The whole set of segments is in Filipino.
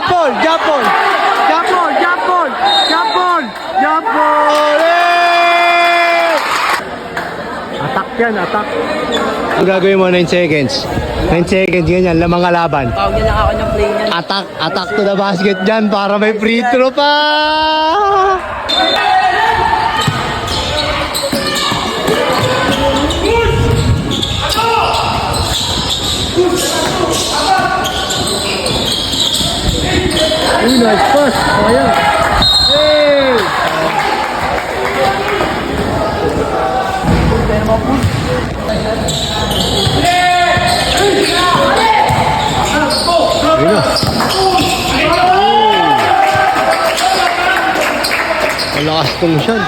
jump ball, jump ball. Jump ball, jump ball, jump ball, jump ball. Attack yan, attack. Ang gagawin mo, 9 seconds. 9 seconds, ganyan, lamang kalaban. Tawag niya lang ako ng play niya. Attack to the basket dyan para may free throw pa. Uy, nice pass. Ayan. Hey! Malakas tong siyan.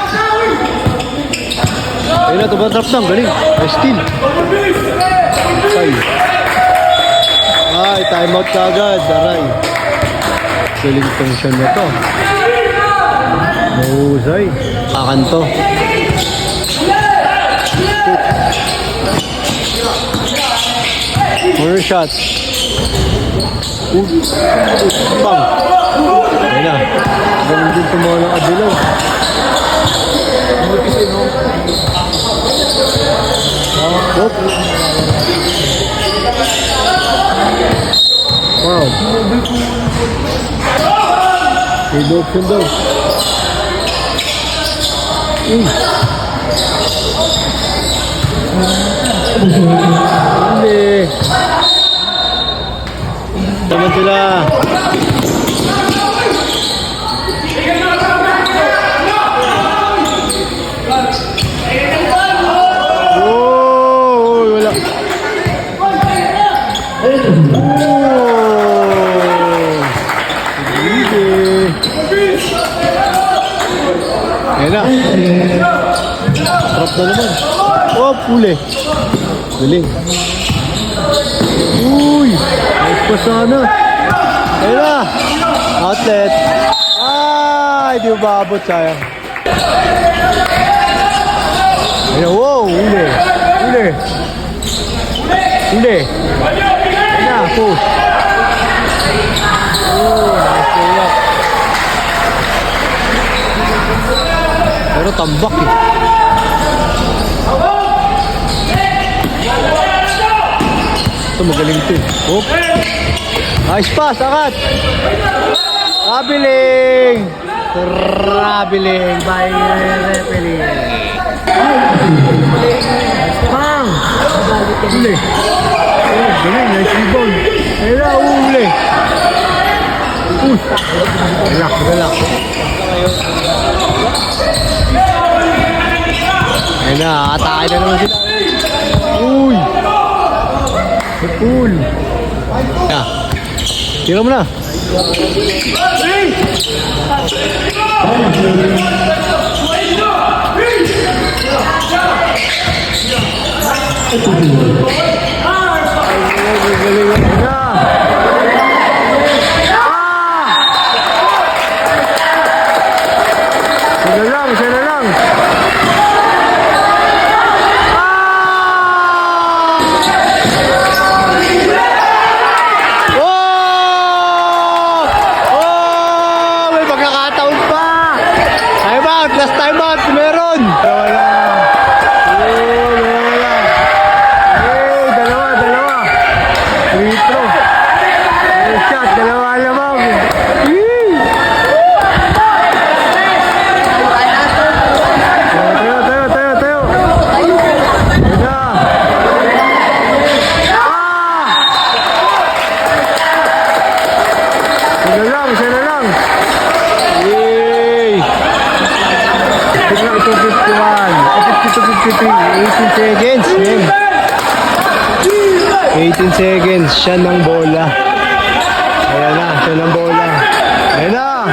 Ayun na, tumatrap lang. Galing. Ay, steal. Ay, timeout ka agad. Aray. Galing tong siyan na to. Mahusay. Kakanto. More shot. Bang. Ayun na. Ganun din tumawa ng Adilaw. Wow. Trade option daw. Hindi. Taman sila. Wala. Ayan na. Sarap na naman. Oh, puli. Galing. Uy. Nice pa sana. Ayan na. Outlet. Ay, di ba abot, sayang. Ayan, wow. Uli. Uli. Uli. Ayan na, push. Oh, nice layup. Pero tambak eh. Ito magaling ito eh. Hop. Nice pass, angat. Traveling. Traveling by Repeli. Bang! Uli. Oh, galing. Nice rebound. Ayun, uli. Relax, relax. Ayun na, atake na naman sila. Uy! Pool! Yeah. Tira mo na. Sila lang. Last time out, meron! Wala. Wala. Dalawa. Free throw. Shot, dalawa lamang. Tayo. Sila lang. Yay! 18 seconds, man. 18 seconds, siya ng bola. Ayan na, siya ng bola. Ayan na.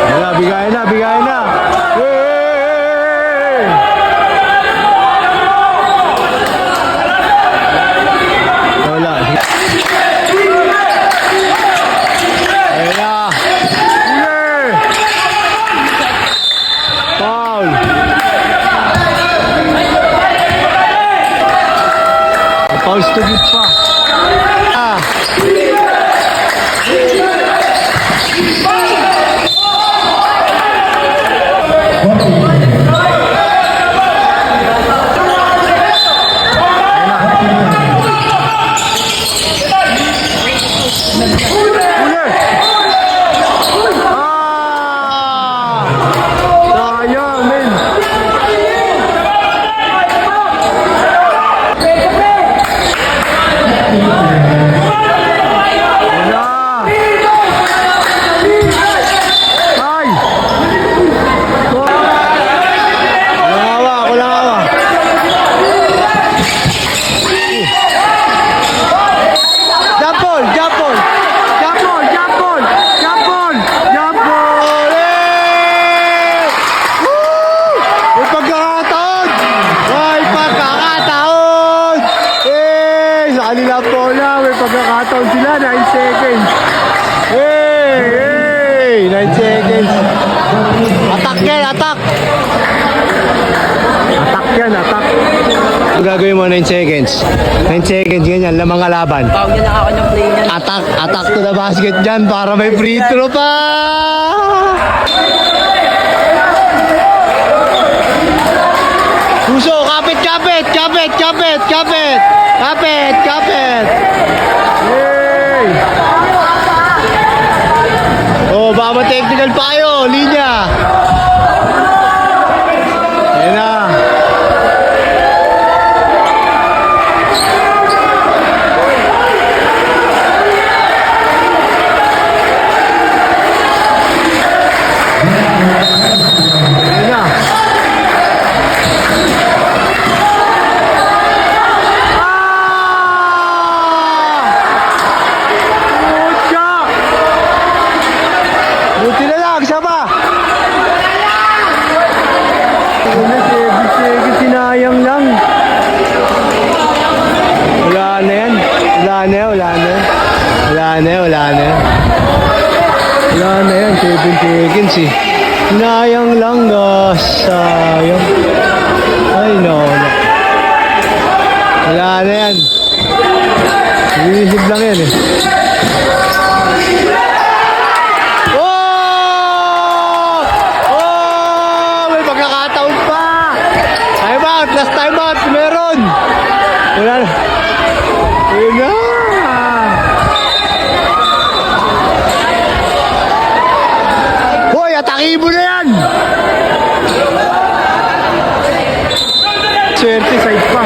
Ayan na, bigay na. Wala. Foul. House to give pa. Ah. Sayang, men. Ay! Kulang awa. Jump ball! Eh! Woo! May pagkakataon! Eh! Sa kanila po lang, may pagkakataon sila, 9 seconds. Hey! 9 seconds. Attack yan, attack! Attack. Ang gagawin mo, 9 seconds. 9 seconds, ganyan, lamang kalaban. Tawag niya na ako ng play niya. Attack to the basket dyan para may free throw pa! Puso, kapit! Yay! Oh, baka technical pa kayo, linya! Ayan na! Ayan na! Buti na lang, siya pa! Sinayang lang. Wala na yan. Wala na yan, 7 seconds eh. Sinayang lang, sayang. Ay, no. Wala na yan. Iisip lang yan eh. May pagkakataon pa! Last time out, meron! Wala na. Ayun na! Hoy, atakin mo na yan! Swerte, side pa.